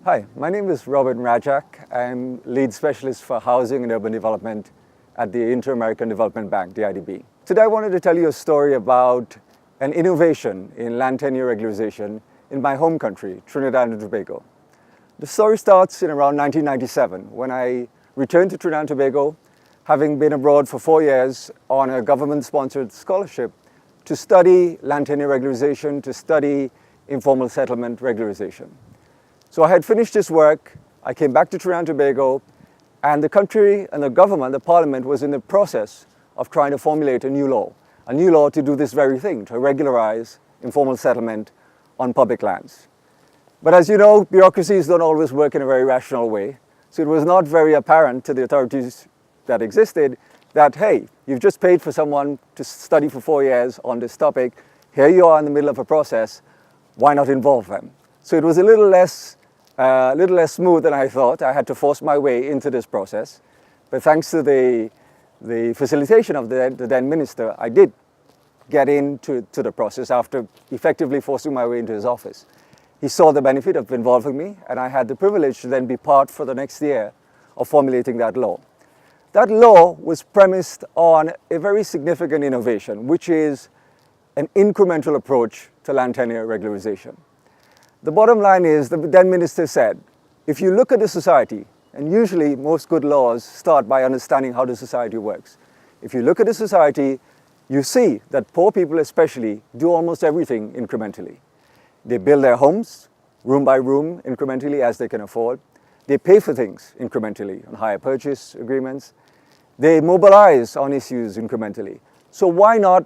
Hi, my name is Rajack. I'm lead specialist for housing and urban development at the Inter-American Development Bank, the IDB. Today I wanted to tell you a story about an innovation in land tenure regularization in my home country, Trinidad and Tobago. The story starts in around 1997 when I returned to Trinidad and Tobago, having been abroad for 4 years on a government-sponsored scholarship to study land tenure regularization, to study informal settlement regularization. So I had finished this work, I came back to Trinidad and Tobago, and the country and the government, the parliament, was in the process of trying to formulate a new law to do this very thing, to regularize informal settlement on public lands. But as you know, bureaucracies don't always work in a very rational way, so it was not very apparent to the authorities that existed that, hey, you've just paid for someone to study for 4 years on this topic, here you are in the middle of a process, why not involve them? So it was a little less smooth than I thought. I had to force my way into this process. But thanks to the facilitation of the then minister, I did get into the process after effectively forcing my way into his office. He saw the benefit of involving me, and I had the privilege to then be part for the next year of formulating that law. That law was premised on a very significant innovation, which is an incremental approach to land tenure regularization. The bottom line is, the then minister said, if you look at the society, and usually most good laws start by understanding how the society works. If you look at the society, you see that poor people especially do almost everything incrementally. They build their homes, room by room, incrementally as they can afford. They pay for things incrementally on hire purchase agreements. They mobilize on issues incrementally. So why not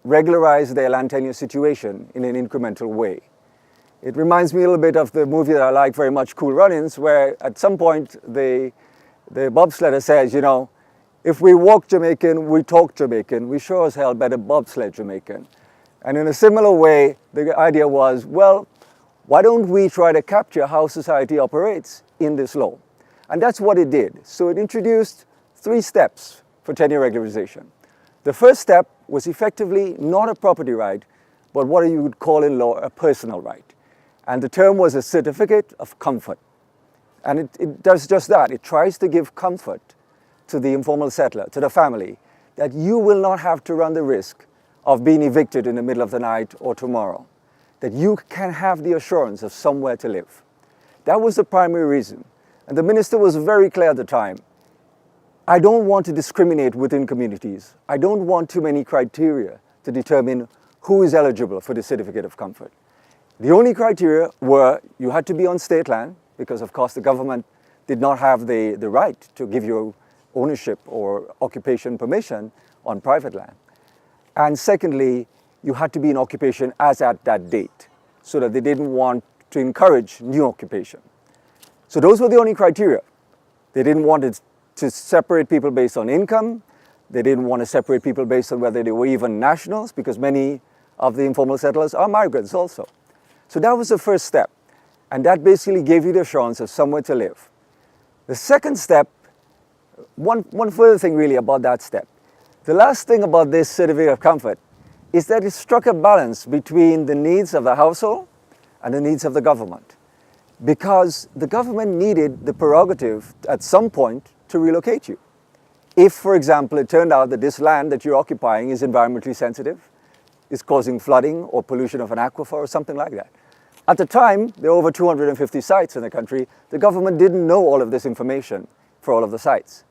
regularize their land tenure situation in an incremental way? It reminds me a little bit of the movie that I like very much, Cool Runnings, where at some point the bobsledder says, you know, if we walk Jamaican, we talk Jamaican, we sure as hell better bobsled Jamaican. And in a similar way, the idea was, well, why don't we try to capture how society operates in this law? And that's what it did. So it introduced 3 steps for tenure regularization. The first step was effectively not a property right, but what you would call in law a personal right. And the term was a certificate of comfort. And it does just that. It tries to give comfort to the informal settler, to the family, that you will not have to run the risk of being evicted in the middle of the night or tomorrow, that you can have the assurance of somewhere to live. That was the primary reason. And the minister was very clear at the time. I don't want to discriminate within communities. I don't want too many criteria to determine who is eligible for the certificate of comfort. The only criteria were you had to be on state land, because of course the government did not have the right to give you ownership or occupation permission on private land. And secondly, you had to be in occupation as at that date, so that they didn't want to encourage new occupation. So those were the only criteria. They didn't want it to separate people based on income. They didn't want to separate people based on whether they were even nationals, because many of the informal settlers are migrants also. So that was the first step, and that basically gave you the assurance of somewhere to live. The second step, one further thing really about that step. The last thing about this certificate of comfort is that it struck a balance between the needs of the household and the needs of the government, because the government needed the prerogative at some point to relocate you. If, for example, it turned out that this land that you're occupying is environmentally sensitive, is causing flooding or pollution of an aquifer or something like that. At the time, there were over 250 sites in the country. The government didn't know all of this information for all of the sites.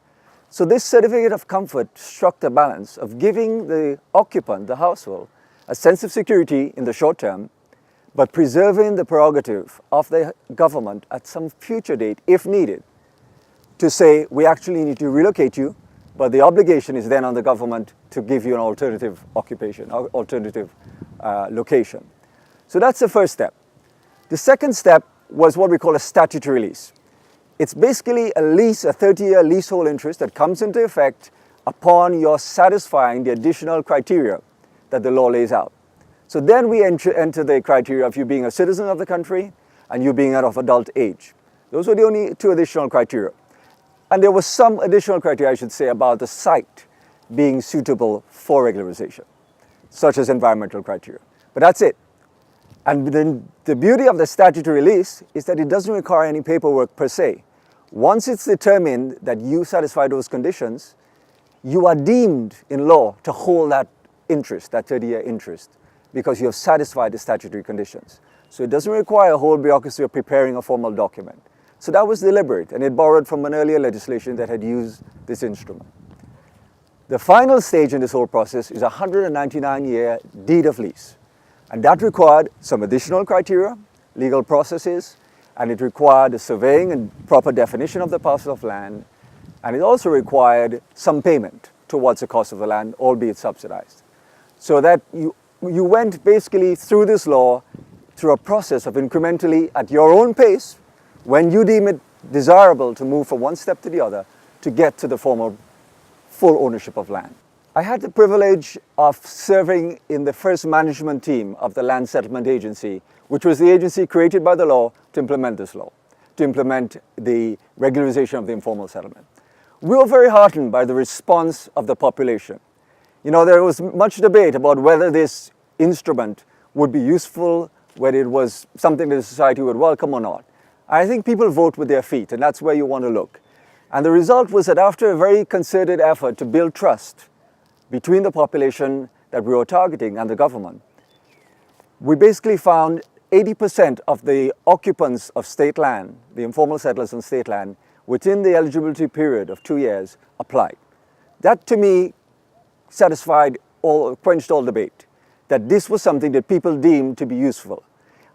So this certificate of comfort struck the balance of giving the occupant, the household, a sense of security in the short term, but preserving the prerogative of the government at some future date, if needed, to say, we actually need to relocate you, but the obligation is then on the government to give you an alternative occupation, alternative location. So that's the first step. The second step was what we call a statutory lease. It's basically a lease, a 30-year leasehold interest that comes into effect upon your satisfying the additional criteria that the law lays out. So then we enter the criteria of you being a citizen of the country and you being of adult age. Those were the only 2 additional criteria. And there was some additional criteria, I should say, about the site being suitable for regularization, such as environmental criteria. But that's it. And then the beauty of the statutory lease is that it doesn't require any paperwork per se. Once it's determined that you satisfy those conditions, you are deemed in law to hold that interest, that 30-year interest, because you have satisfied the statutory conditions. So it doesn't require a whole bureaucracy of preparing a formal document. So that was deliberate, and it borrowed from an earlier legislation that had used this instrument. The final stage in this whole process is a 199-year deed of lease. And that required some additional criteria, legal processes, and it required a surveying and proper definition of the parcel of land, and it also required some payment towards the cost of the land, albeit subsidized. So that you went basically through this law through a process of incrementally, at your own pace, when you deem it desirable to move from one step to the other, to get to the formal full ownership of land. I had the privilege of serving in the first management team of the Land Settlement Agency, which was the agency created by the law to implement this law, to implement the regularization of the informal settlement. We were very heartened by the response of the population. You know, there was much debate about whether this instrument would be useful, whether it was something that the society would welcome or not. I think people vote with their feet, and that's where you want to look. And the result was that after a very concerted effort to build trust between the population that we were targeting and the government, we basically found 80% of the occupants of state land, the informal settlers on state land, within the eligibility period of 2 years applied. That to me quenched all debate, that this was something that people deemed to be useful.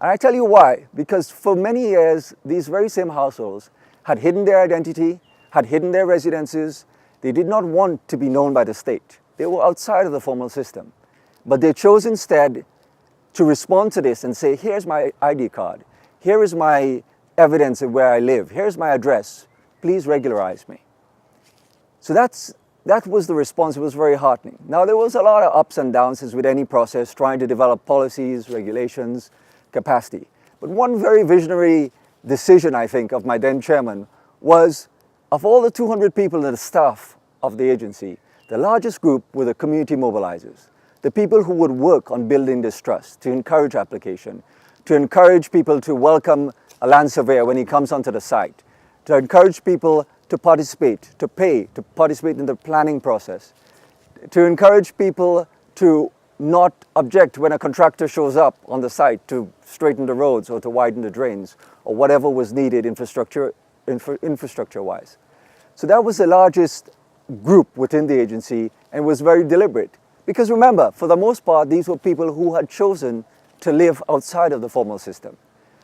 And I tell you why, because for many years, these very same households had hidden their identity, had hidden their residences. They did not want to be known by the state. They were outside of the formal system. But they chose instead to respond to this and say, here's my ID card. Here is my evidence of where I live. Here's my address. Please regularize me. So that was the response. It was very heartening. Now, there was a lot of ups and downs as with any process, trying to develop policies, regulations, capacity. But one very visionary decision, I think, of my then chairman was, of all the 200 people in the staff of the agency, the largest group were the community mobilizers, the people who would work on building this trust, to encourage application, to encourage people to welcome a land surveyor when he comes onto the site, to encourage people to participate, to pay, to participate in the planning process, to encourage people to not object when a contractor shows up on the site to straighten the roads or to widen the drains or whatever was needed infrastructure-wise. So that was the largest group within the agency, and was very deliberate. Because remember, for the most part, these were people who had chosen to live outside of the formal system.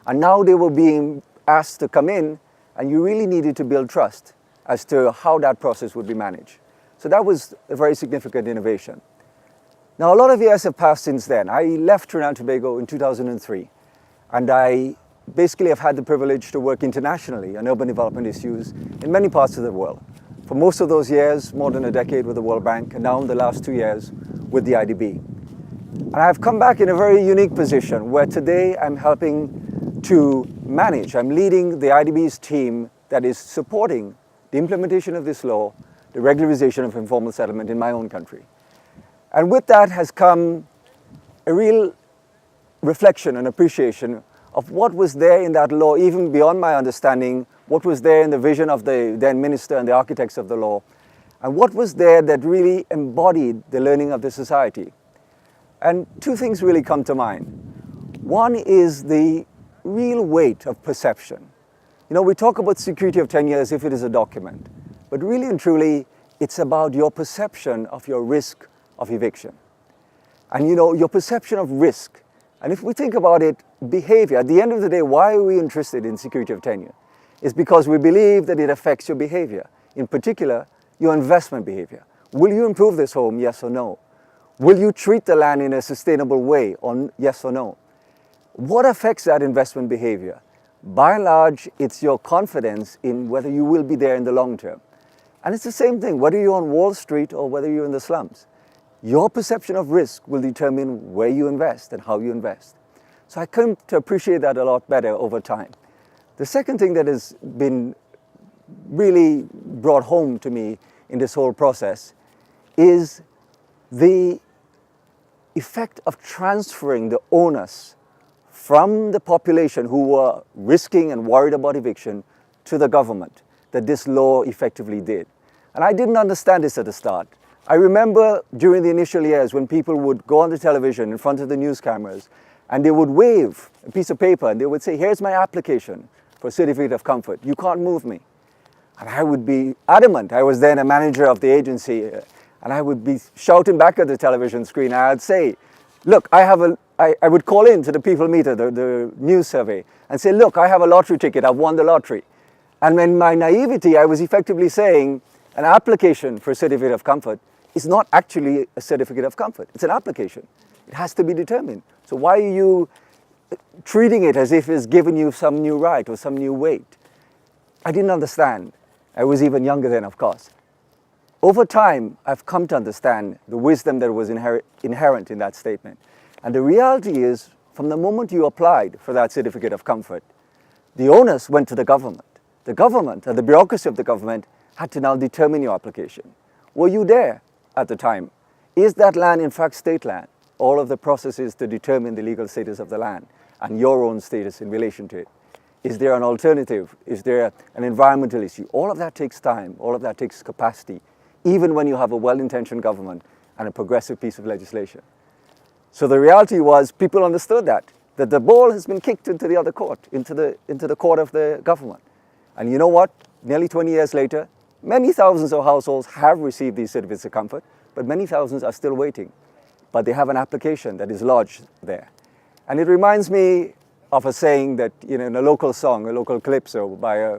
And now they were being asked to come in, and you really needed to build trust as to how that process would be managed. So that was a very significant innovation. Now, a lot of years have passed since then. I left Trinidad and Tobago in 2003, and I basically have had the privilege to work internationally on urban development issues in many parts of the world. For most of those years, more than a decade with the World Bank, and now in the last 2 years with the IDB. And I've come back in a very unique position where today I'm helping to manage, I'm leading the IDB's team that is supporting the implementation of this law, the regularization of informal settlement in my own country. And with that has come a real reflection and appreciation of what was there in that law, even beyond my understanding, what was there in the vision of the then minister and the architects of the law, and what was there that really embodied the learning of the society. And two things really come to mind. One is the real weight of perception. You know, we talk about security of tenure as if it is a document, but really and truly, it's about your perception of your risk of eviction. And you know, your perception of risk. And if we think about it, behavior, at the end of the day, why are we interested in security of tenure? It's because we believe that it affects your behavior, in particular, your investment behavior. Will you improve this home, yes or no? Will you treat the land in a sustainable way, yes or no? What affects that investment behavior? By and large, it's your confidence in whether you will be there in the long term. And it's the same thing, whether you're on Wall Street or whether you're in the slums. Your perception of risk will determine where you invest and how you invest. So I come to appreciate that a lot better over time. The second thing that has been really brought home to me in this whole process is the effect of transferring the onus from the population who were risking and worried about eviction to the government that this law effectively did. And I didn't understand this at the start. I remember during the initial years when people would go on the television in front of the news cameras and they would wave a piece of paper and they would say, here's my application for a certificate of comfort. You can't move me. And I would be adamant. I was then a manager of the agency and I would be shouting back at the television screen. I'd say, look, I would call in to the people meter, the news survey, and say, look, I have a lottery ticket. I've won the lottery. And in my naivety, I was effectively saying an application for a certificate of comfort is not actually a certificate of comfort. It's an application. It has to be determined. So why are you treating it as if it's given you some new right or some new weight? I didn't understand. I was even younger then, of course. Over time, I've come to understand the wisdom that was inherent in that statement. And the reality is, from the moment you applied for that certificate of comfort, the onus went to the government. The government, and the bureaucracy of the government, had to now determine your application. Were you there at the time? Is that land in fact state land? All of the processes to determine the legal status of the land and your own status in relation to it. Is there an alternative? Is there an environmental issue? All of that takes time. All of that takes capacity, even when you have a well-intentioned government and a progressive piece of legislation. So the reality was people understood that the ball has been kicked into the other court, into the court of the government. And you know what? Nearly 20 years later, many thousands of households have received these certificates of comfort, but many thousands are still waiting. But they have an application that is lodged there. And it reminds me of a saying that, in a local song, a local calypso by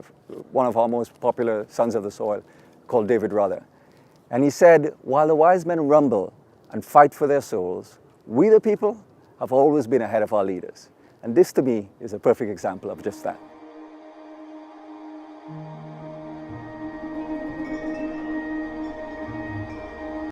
one of our most popular sons of the soil called David Ruther. And he said, while the wise men rumble and fight for their souls, we the people have always been ahead of our leaders. And this to me is a perfect example of just that.